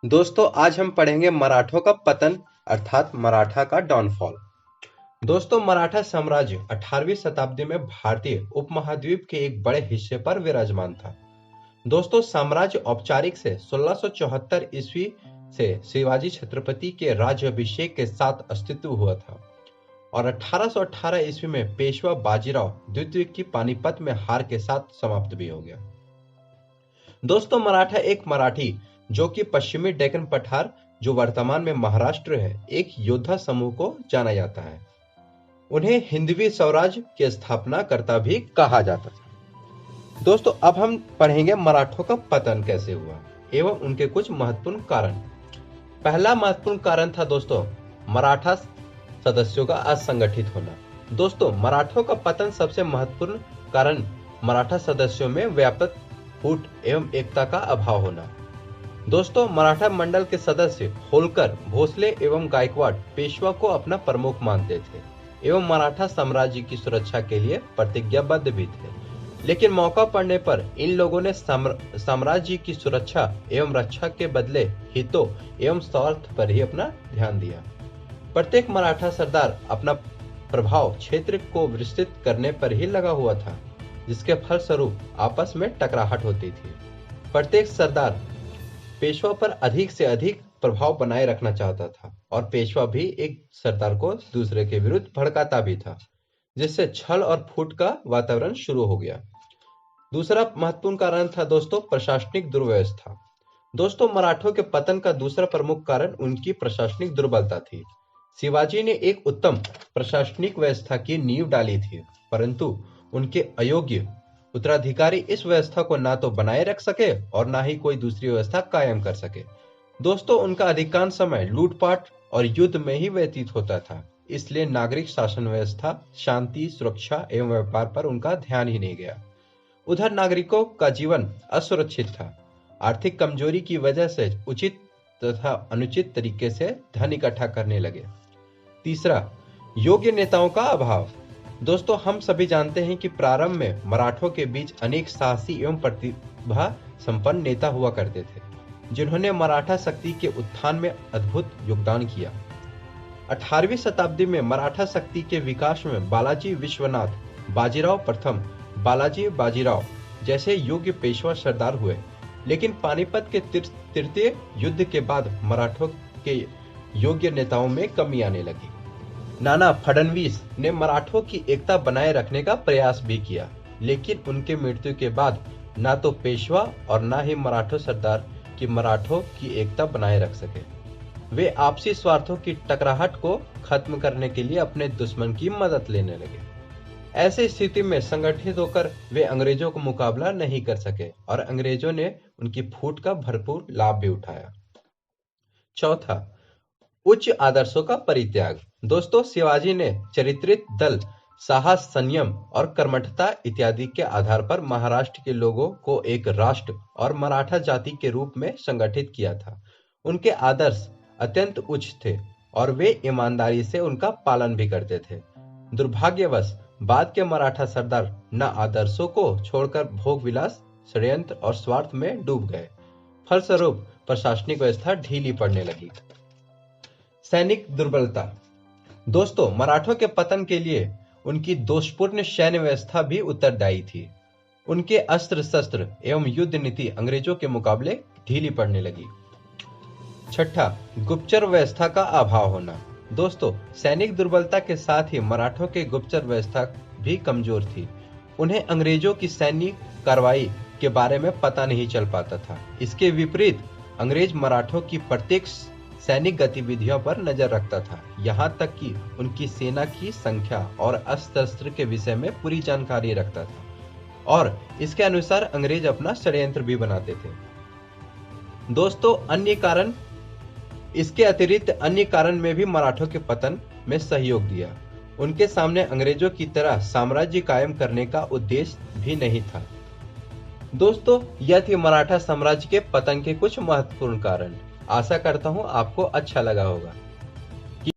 दोस्तों आज हम पढ़ेंगे मराठों का पतन अर्थात मराठा का डाउनफॉल। दोस्तों मराठा साम्राज्य 18वीं शताब्दी में भारतीय उपमहाद्वीप के एक बड़े हिस्से पर विराजमान था। दोस्तों साम्राज्य औपचारिक से 1674 ईस्वी से शिवाजी छत्रपति के राज्याभिषेक के साथ अस्तित्व हुआ था और 1818 ईस्वी में पेशवा बाजीराव द्वितीय की पानीपत में हार के साथ समाप्त भी हो गया। दोस्तों मराठा एक मराठी जो कि पश्चिमी डेक्कन पठार जो वर्तमान में महाराष्ट्र है एक योद्धा समूह को जाना जाता है। उन्हें हिंदवी स्वराज्य के स्थापना कर्ता भी कहा जाता था। दोस्तों अब हम पढ़ेंगे मराठों का पतन कैसे हुआ एवं उनके कुछ महत्वपूर्ण कारण। पहला महत्वपूर्ण कारण था दोस्तों मराठा सदस्यों का असंगठित होना। दोस्तों मराठों का पतन सबसे महत्वपूर्ण कारण मराठा सदस्यों में व्यापक फूट एवं एकता का अभाव होना। दोस्तों मराठा मंडल के सदस्य होलकर, भोसले एवं गायकवाड़ पेशवा को अपना प्रमुख मानते थे एवं मराठा साम्राज्य की सुरक्षा के लिए प्रतिज्ञाबद्ध भी थे, लेकिन मौका पड़ने पर इन लोगों ने साम्राज्य की सुरक्षा एवं रक्षा के बदले हितों एवं स्वार्थ पर ही अपना ध्यान दिया। प्रत्येक मराठा सरदार अपना प्रभाव क्षेत्र को विस्तृत करने पर ही लगा हुआ था, जिसके फलस्वरूप आपस में टकराहट होती थी। प्रत्येक सरदार पेशवा पर अधिक से अधिक प्रभाव बनाए रखना चाहता था और पेशवा भी एक सरदार को दूसरे के विरुद्ध भड़काता भी था, जिससे छल और फूट का वातावरण शुरू हो गया। दूसरा महत्वपूर्ण कारण था दोस्तों प्रशासनिक दुर्व्यवस्था। दोस्तों मराठों के पतन का दूसरा प्रमुख कारण उनकी प्रशासनिक दुर्बलता थी। शिवाजी ने एक उत्तम प्रशासनिक व्यवस्था की नींव डाली थी, परंतु उनके अयोग्य उत्तराधिकारी इस व्यवस्था को ना तो बनाए रख सके और ना ही कोई दूसरी व्यवस्था कायम कर सके। दोस्तों उनका अधिकांश समय लूटपाट और युद्ध में ही व्यतीत होता था, इसलिए नागरिक शासन व्यवस्था, शांति, सुरक्षा एवं व्यापार पर उनका ध्यान ही नहीं गया। उधर नागरिकों का जीवन असुरक्षित था। आर्थिक कमजोरी की वजह से उचित तथा अनुचित तरीके से धन इकट्ठा करने लगे। तीसरा, योग्य नेताओं का अभाव। दोस्तों हम सभी जानते हैं कि प्रारंभ में मराठों के बीच अनेक साहसी एवं प्रतिभा संपन्न नेता हुआ करते थे, जिन्होंने मराठा शक्ति के उत्थान में अद्भुत योगदान किया। 18वीं शताब्दी में मराठा शक्ति के विकास में बालाजी विश्वनाथ, बाजीराव प्रथम, बालाजी बाजीराव जैसे योग्य पेशवा सरदार हुए, लेकिन पानीपत के तृतीय युद्ध के बाद मराठों के योग्य नेताओं में कमी आने लगी। नाना फडणवीस ने मराठों की एकता बनाए रखने का प्रयास भी किया, लेकिन उनके मृत्यु के बाद ना तो पेशवा और ना ही मराठा सरदार की मराठों की एकता बनाए रख सके। वे आपसी स्वार्थों की टकराहट को खत्म करने के लिए अपने दुश्मन की मदद लेने लगे। ऐसी स्थिति में संगठित होकर वे अंग्रेजों का मुकाबला नहीं कर सके और अंग्रेजों ने उनकी फूट का भरपूर लाभ भी उठाया। चौथा, उच्च आदर्शों का परित्याग। दोस्तों शिवाजी ने चरित्रित दल, साहस, संयम और कर्मठता इत्यादि के आधार पर महाराष्ट्र के लोगों को एक राष्ट्र और मराठा जाति के रूप में संगठित किया था। उनके आदर्श अत्यंत उच्च थे और वे ईमानदारी से उनका पालन भी करते थे। दुर्भाग्यवश बाद के मराठा सरदार न आदर्शों को छोड़कर भोग विलास, षड्यंत्र और स्वार्थ में डूब गए। फलस्वरूप प्रशासनिक व्यवस्था ढीली पड़ने लगी। सैनिक दुर्बलता। दोस्तों मराठों के पतन के लिए उनकी दोषपूर्ण सैन्य व्यवस्था भी उत्तरदायी थी। उनके अस्त्र शस्त्र एवं युद्ध नीति अंग्रेजों के मुकाबले ढीली पड़ने लगी। छठा, गुप्तचर व्यवस्था का अभाव होना। दोस्तों सैनिक दुर्बलता के साथ ही मराठों के गुप्तचर व्यवस्था भी कमजोर थी। उन्हें अंग्रेजों की सैन्य कार्रवाई के बारे में पता नहीं चल पाता था। इसके विपरीत अंग्रेज मराठों की प्रत्येक सैनिक गतिविधियों पर नजर रखता था, यहाँ तक कि उनकी सेना की संख्या और अस्त्र शस्त्र के विषय में पूरी जानकारी रखता था और इसके अनुसार अंग्रेज अपना षड्यंत्र भी बनाते थे। दोस्तों इसके अतिरिक्त अन्य कारण में भी मराठों के पतन में सहयोग दिया। उनके सामने अंग्रेजों की तरह साम्राज्य कायम करने का उद्देश्य भी नहीं था। दोस्तों यह थी मराठा साम्राज्य के पतन के कुछ महत्वपूर्ण कारण। आशा करता हूं आपको अच्छा लगा होगा।